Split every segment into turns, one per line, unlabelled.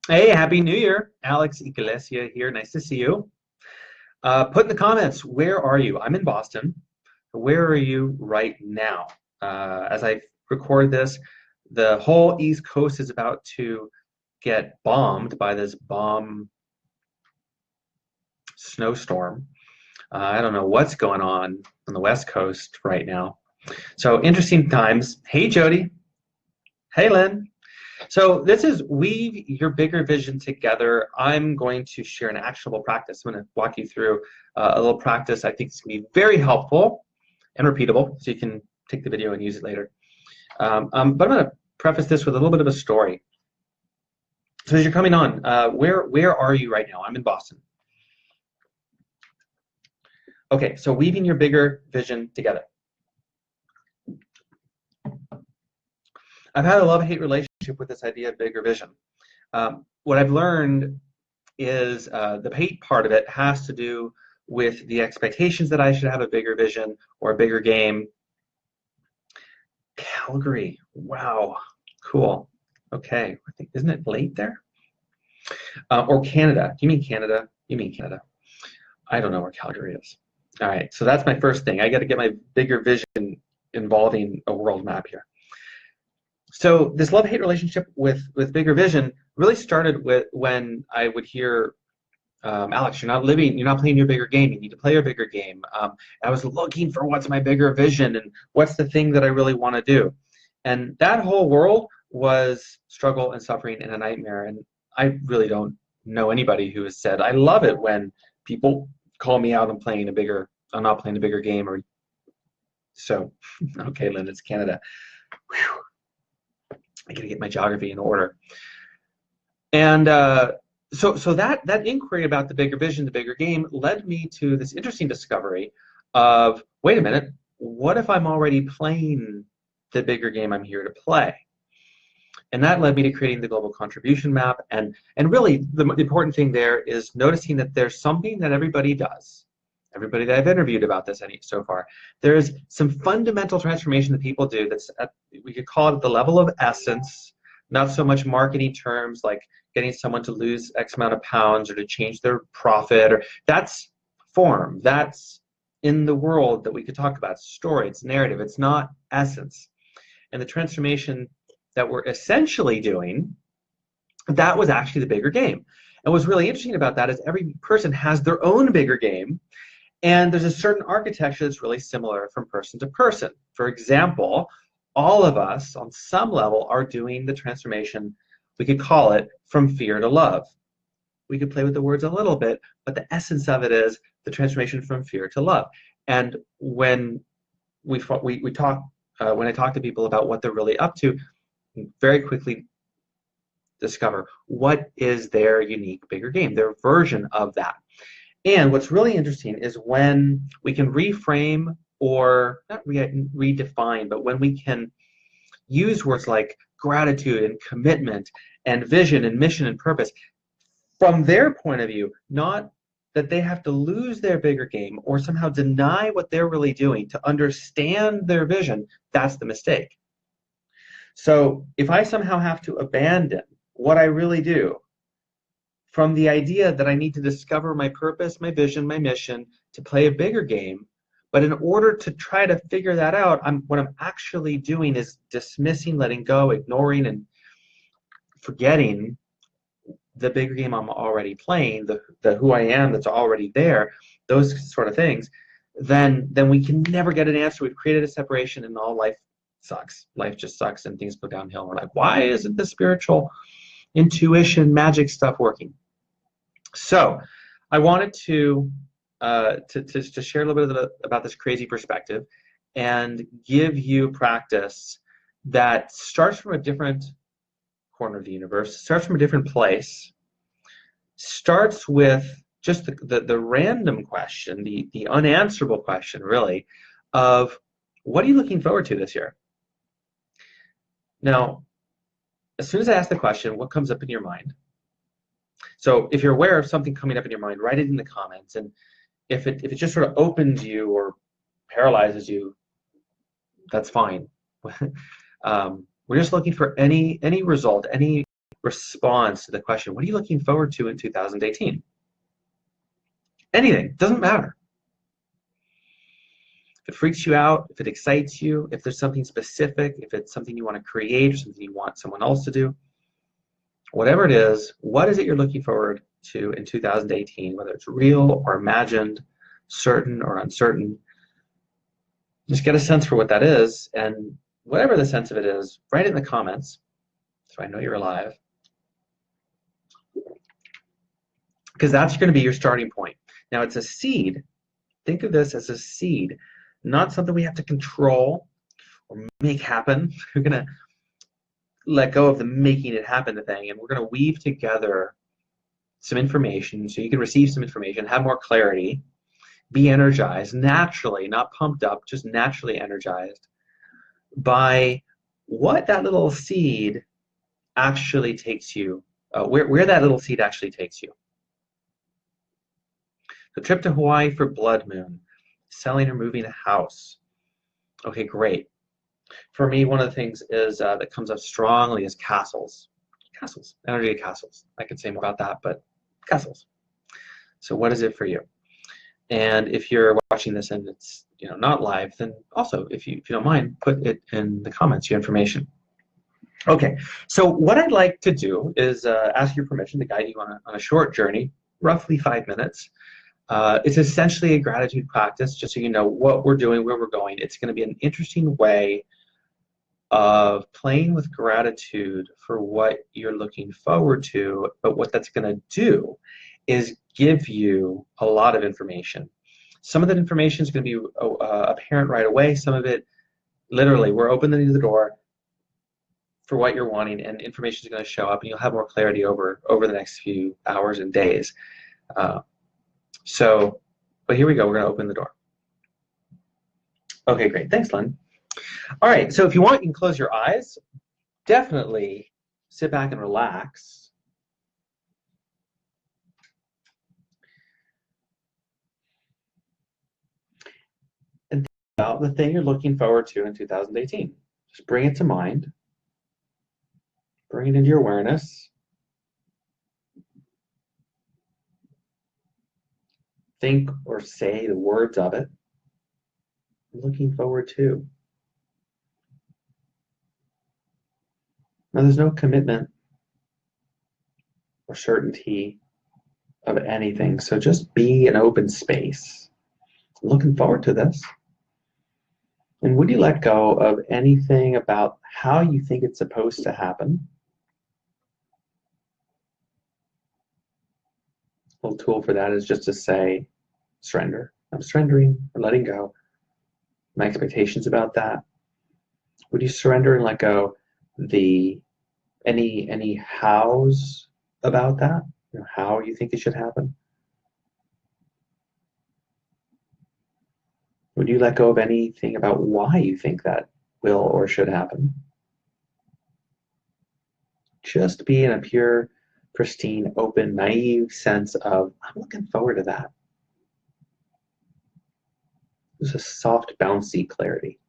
Hey, Happy New Year. Alex Iglesia here. Nice to see you. Put in the comments, where are you? I'm in Boston. Where are you right now? As I record this, the whole East Coast is about to get bombed by this bomb snowstorm. I don't know what's going on the West Coast right now. So interesting times. Hey, Jody. Hey, Lynn. So this is Weave Your Bigger Vision Together. I'm going to share an actionable practice. I'm going to walk you through a little practice I think is going to be very helpful and repeatable, so you can take the video and use it later. But I'm going to preface this with a little bit of a story. So as you're coming on, where are you right now? I'm in Boston. Okay, so weaving your bigger vision together. I've had a love-hate relationship with this idea of bigger vision. What I've learned is the hate part of it has to do with the expectations that I should have a bigger vision or a bigger game. Calgary, wow, cool. Okay, I think, isn't it late there? Or Canada, do you mean Canada? You mean Canada. I don't know where Calgary is. All right, so that's my first thing. I got to get my bigger vision involving a world map here. So this love-hate relationship with bigger vision really started with when I would hear, Alex, you're not playing your bigger game. You need to play your bigger game. I was looking for what's my bigger vision and what's the thing that I really want to do. And that whole world was struggle and suffering and a nightmare. And I really don't know anybody who has said, I love it when people call me out on I'm not playing a bigger game. Or so, okay, Lynn, it's Canada. Whew. I got to get my geography in order. And so that inquiry about the bigger vision, the bigger game, led me to this interesting discovery of, wait a minute, what if I'm already playing the bigger game I'm here to play? And that led me to creating the global contribution map. And really, the important thing there is noticing that there's something that everybody does. Everybody that I've interviewed about this so far, there's some fundamental transformation that people do that's we could call it at the level of essence, not so much marketing terms like getting someone to lose X amount of pounds or to change their profit, or that's form, that's in the world that we could talk about. It's story, it's narrative, it's not essence. And the transformation that we're essentially doing, that was actually the bigger game. And what's really interesting about that is every person has their own bigger game. And there's a certain architecture that's really similar from person to person. For example, all of us on some level are doing the transformation, we could call it from fear to love. We could play with the words a little bit, but the essence of it is the transformation from fear to love. And when we talk, when I talk to people about what they're really up to, very quickly discover what is their unique bigger game, their version of that. And what's really interesting is when we can reframe, or not redefine, but when we can use words like gratitude and commitment and vision and mission and purpose from their point of view, not that they have to lose their bigger game or somehow deny what they're really doing to understand their vision, that's the mistake. So if I somehow have to abandon what I really do from the idea that I need to discover my purpose, my vision, my mission to play a bigger game, but in order to try to figure that out, what I'm actually doing is dismissing, letting go, ignoring, and forgetting the bigger game I'm already playing, the who I am that's already there, those sort of things, then we can never get an answer. We've created a separation and all life sucks. Life just sucks and things go downhill. We're like, why isn't the spiritual intuition, magic stuff working? So I wanted to share a little bit about this crazy perspective and give you practice that starts from a different corner of the universe, starts from a different place, starts with just the random question, the unanswerable question, really, of what are you looking forward to this year? Now, as soon as I ask the question, what comes up in your mind? So if you're aware of something coming up in your mind, write it in the comments. And if it just sort of opens you or paralyzes you, that's fine. We're just looking for any result, any responds to the question, what are you looking forward to in 2018? Anything, doesn't matter. If it freaks you out, if it excites you, if there's something specific, if it's something you want to create or something you want someone else to do, whatever it is, what is it you're looking forward to in 2018, whether it's real or imagined, certain or uncertain. Just get a sense for what that is, and whatever the sense of it is, write it in the comments so I know you're alive. Because that's going to be your starting point. Now it's a seed. Think of this as a seed, not something we have to control or make happen. We're going to let go of the making it happen thing, and we're going to weave together some information so you can receive some information, have more clarity, be energized naturally, not pumped up, just naturally energized by what that little seed actually takes you, where that little seed actually takes you. The trip to Hawaii for Blood Moon, selling or moving a house. Okay, great. For me, one of the things is that comes up strongly is castles. Castles, energy of castles. I could say more about that, but castles. So what is it for you? And if you're watching this and it's not live, then also, if you don't mind, put it in the comments, your information. Okay, so what I'd like to do is ask your permission to guide you on a short journey, roughly 5 minutes. It's essentially a gratitude practice, just so you know what we're doing, where we're going. It's going to be an interesting way of playing with gratitude for what you're looking forward to, but what that's going to do is give you a lot of information. Some of that information is going to be apparent right away. Some of it, literally, we're opening the door for what you're wanting, and information is going to show up, and you'll have more clarity over the next few hours and days. But here we go. We're going to open the door. Okay, great. Thanks, Len. All right, so if you want, you can close your eyes. Definitely sit back and relax. And think about the thing you're looking forward to in 2018. Just bring it to mind. Bring it into your awareness. Think or say the words of it. I'm looking forward to. Now, there's no commitment or certainty of anything, so just be an open space. I'm looking forward to this. And would you let go of anything about how you think it's supposed to happen? A little tool for that is just to say, surrender. I'm surrendering or letting go. My expectations about that. Would you surrender and let go any hows about that? How you think it should happen? Would you let go of anything about why you think that will or should happen? Just be in a pure, pristine, open, naive sense of, I'm looking forward to that. There's a soft, bouncy clarity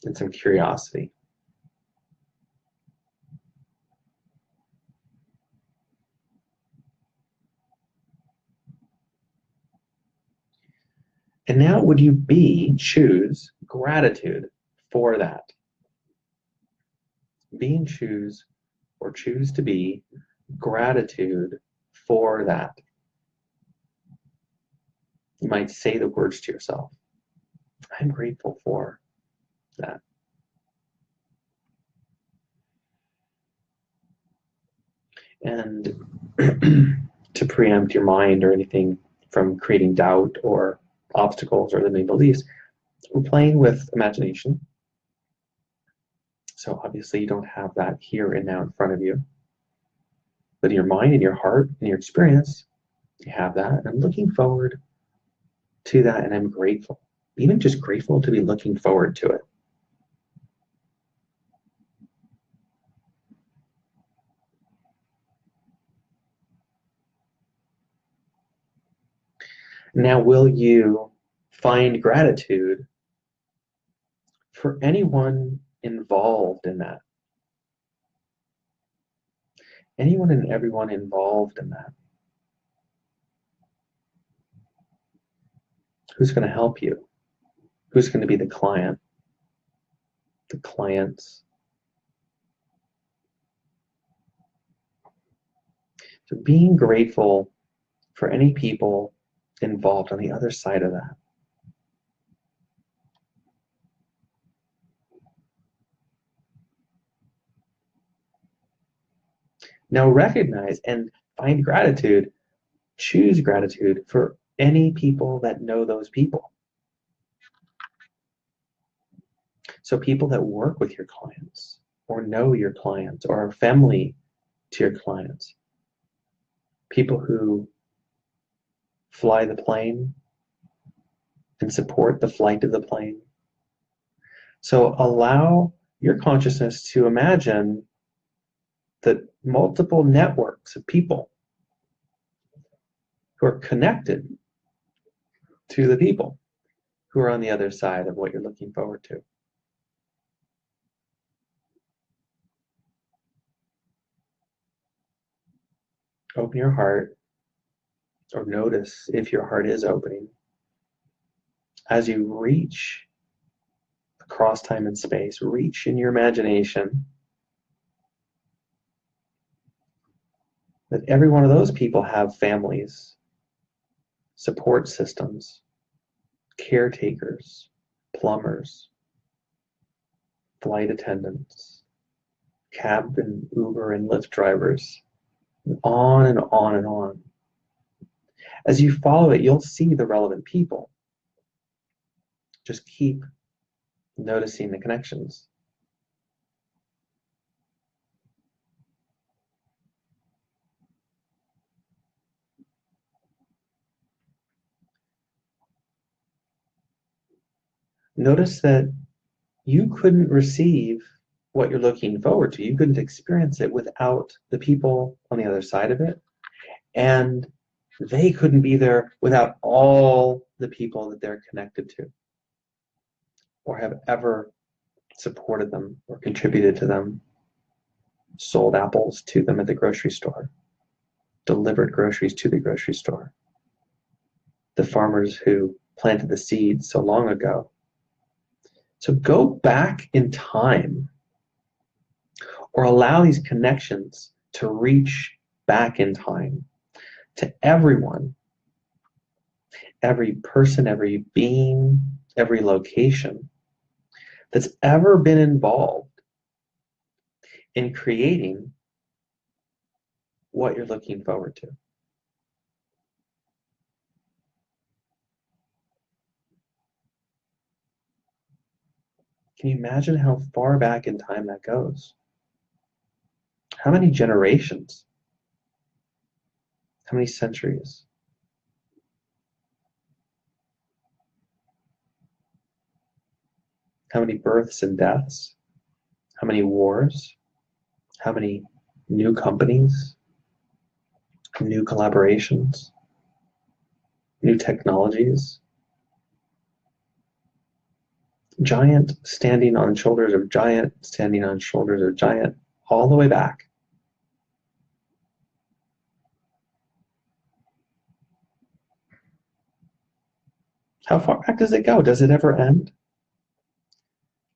and some curiosity. And now would you choose gratitude for that? Be and choose, or choose to be gratitude for that. You might say the words to yourself. I'm grateful for that. And to preempt your mind or anything from creating doubt or obstacles or limiting beliefs, we're playing with imagination. So obviously you don't have that here and now in front of you. But in your mind and your heart and your experience, you have that. And I'm looking forward to that, and I'm grateful. Even just grateful to be looking forward to it. Now, will you find gratitude for anyone involved in that? anyone and everyone involved in that. Who's going to help you? Who's going to be the client? The clients. So being grateful for any people involved on the other side of that. Now recognize and find gratitude, choose gratitude for any people that know those people. So people that work with your clients or know your clients or are family to your clients. People who fly the plane and support the flight of the plane. So allow your consciousness to imagine that multiple networks of people who are connected to the people who are on the other side of what you're looking forward to. Open your heart, or notice if your heart is opening as you reach across time and space. Reach in your imagination that every one of those people have families, support systems, caretakers, plumbers, flight attendants, cab and Uber and Lyft drivers, and on and on and on. As you follow it, you'll see the relevant people. Just keep noticing the connections. Notice that you couldn't receive what you're looking forward to. You couldn't experience it without the people on the other side of it. And they couldn't be there without all the people that they're connected to or have ever supported them or contributed to them, sold apples to them at the grocery store, delivered groceries to the grocery store, the farmers who planted the seeds so long ago. So go back in time or allow these connections to reach back in time to everyone, every person, every being, every location that's ever been involved in creating what you're looking forward to. Can you imagine how far back in time that goes? How many generations? How many centuries? How many births and deaths? How many wars? How many new companies? New collaborations? New technologies? Giant standing on shoulders of giant, standing on shoulders of giant, all the way back. How far back does it go? Does it ever end?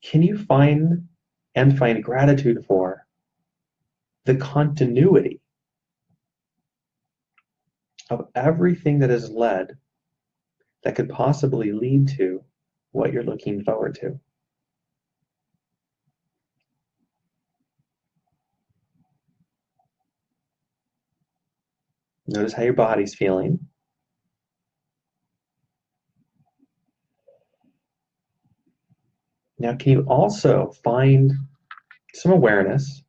Can you find gratitude for the continuity of everything that has led, that could possibly lead to what you're looking forward to? Notice how your body's feeling. Now, can you also find some awareness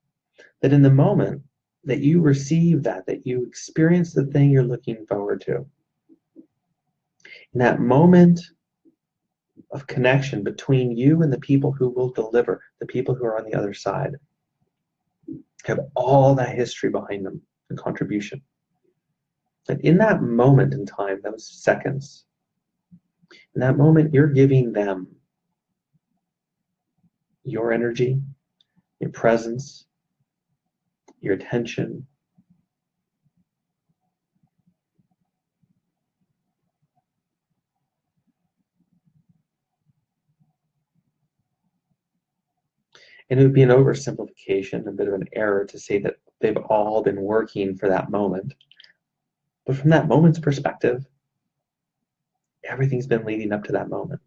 that in the moment that you receive that you experience the thing you're looking forward to, in that moment of connection between you and the people who will deliver, the people who are on the other side, have all that history behind them, the contribution. And in that moment in time, those seconds, in that moment, you're giving them your energy, your presence, your attention, And it would be an oversimplification, a bit of an error to say that they've all been working for that moment. But from that moment's perspective, everything's been leading up to that moment.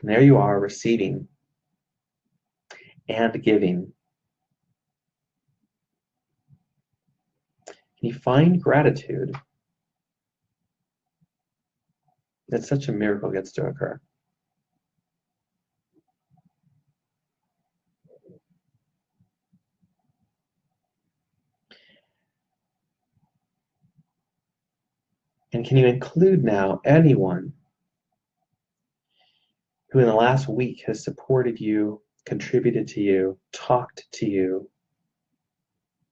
And there you are, receiving and giving. Can you find gratitude that such a miracle gets to occur? And can you include now anyone who in the last week has supported you, contributed to you, talked to you,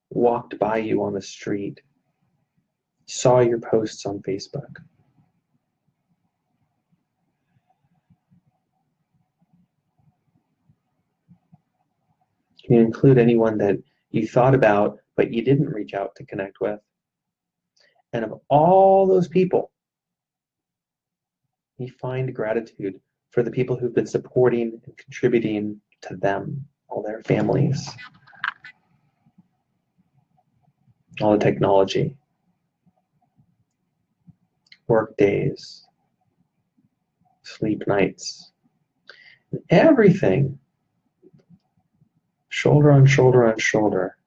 walked by you on the street, saw your posts on Facebook? Can you include anyone that you thought about but you didn't reach out to connect with? And of all those people, you find gratitude for the people who've been supporting and contributing to them, all their families, all the technology, work days, sleep nights, everything, shoulder on shoulder on shoulder,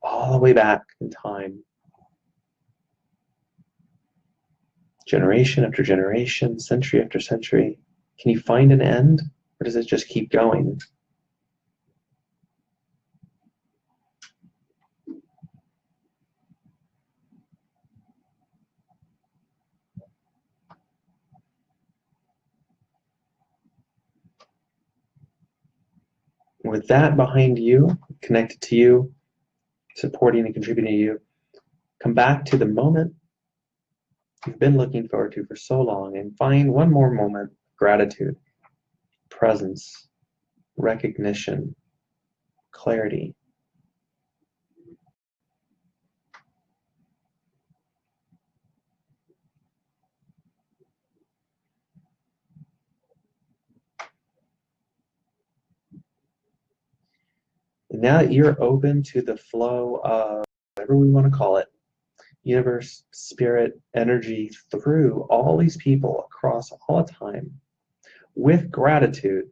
all the way back in time, generation after generation, century after century. Can you find an end, or does it just keep going? With that behind you, connected to you, supporting and contributing to you, come back to the moment you've been looking forward to for so long and find one more moment of gratitude, presence, recognition, clarity. And now that you're open to the flow of whatever we want to call it, universe, spirit, energy, through all these people across all time, with gratitude,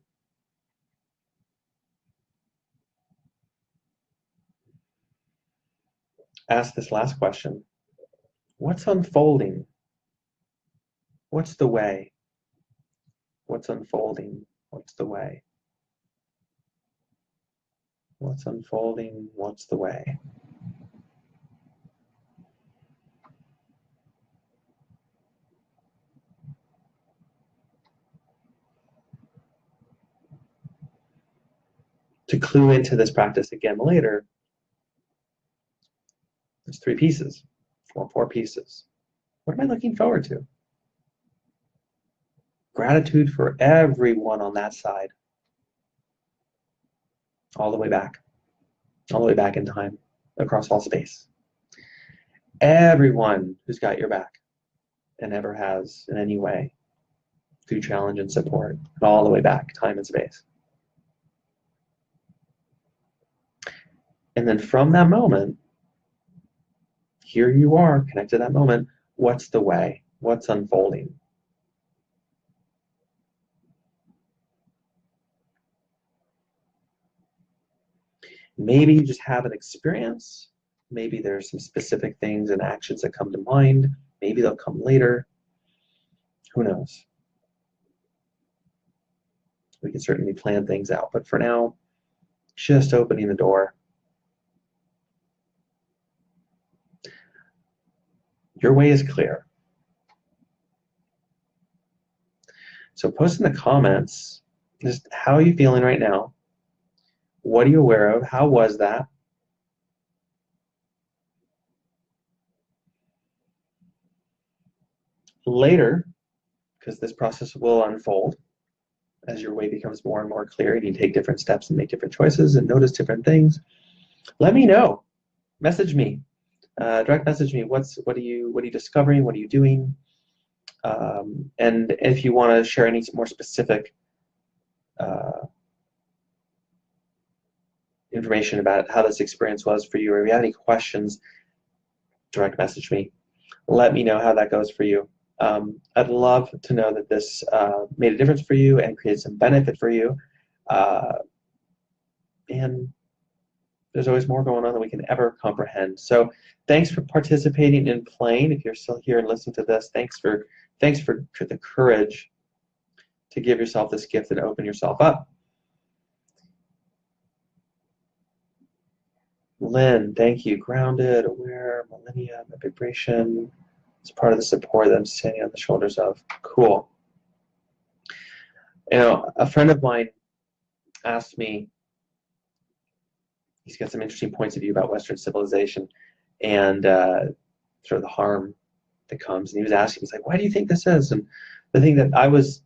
ask this last question. What's unfolding? What's the way? What's unfolding? What's the way? What's unfolding? What's the way? To clue into this practice again later, there's 3 pieces or 4 pieces. What am I looking forward to? Gratitude for everyone on that side, all the way back in time, across all space. Everyone who's got your back and ever has in any way, through challenge and support, and all the way back, time and space. And then from that moment, here you are, connected to that moment. What's the way? What's unfolding? Maybe you just have an experience. Maybe there's some specific things and actions that come to mind. Maybe they'll come later. Who knows? We can certainly plan things out. But for now, just opening the door. Your way is clear. So post in the comments, just how are you feeling right now? What are you aware of? How was that? Later, because this process will unfold as your way becomes more and more clear and you take different steps and make different choices and notice different things, let me know. Message me. Direct message me. What are you discovering? What are you doing? And if you want to share any more specific information about how this experience was for you, or if you have any questions, direct message me. Let me know how that goes for you. I'd love to know that this made a difference for you and created some benefit for you. And there's always more going on than we can ever comprehend. So thanks for participating and playing. If you're still here and listening to this, thanks for the courage to give yourself this gift and open yourself up. Lynn, thank you. Grounded, aware, millennia, my vibration. It's part of the support that I'm standing on the shoulders of. Cool. You know, a friend of mine asked me, he's got some interesting points of view about Western civilization and sort of the harm that comes. And he was asking, he's like, why do you think this is? And the thing that I was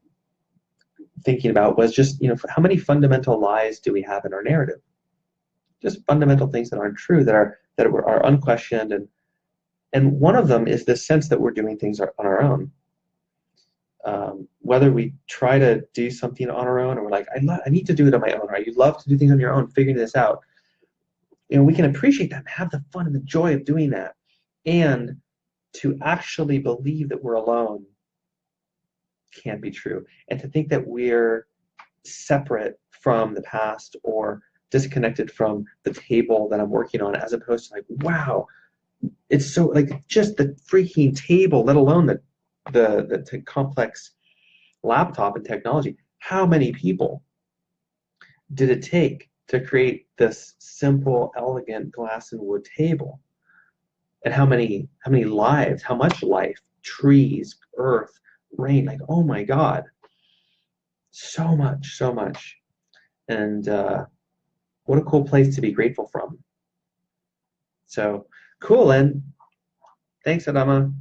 thinking about was just, you know, how many fundamental lies do we have in our narrative? Just fundamental things that aren't true, that are unquestioned, and one of them is this sense that we're doing things on our own. Whether we try to do something on our own, or we're like, I need to do it on my own, right? You love to do things on your own, figuring this out. You know, we can appreciate that and have the fun and the joy of doing that, and to actually believe that we're alone can't be true, and to think that we're separate from the past or disconnected from the table that I'm working on, as opposed to like, wow, it's so like just the freaking table, let alone the complex laptop and technology. How many people did it take to create this simple, elegant glass and wood table? And how many lives, how much life, trees, earth, rain, like, oh my God, so much. And what a cool place to be grateful from. So cool, Lynn. Thanks, Adama.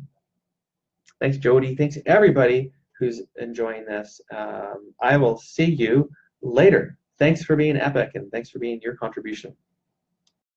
Thanks, Jody. Thanks, everybody who's enjoying this. I will see you later. Thanks for being epic, and thanks for being your contribution.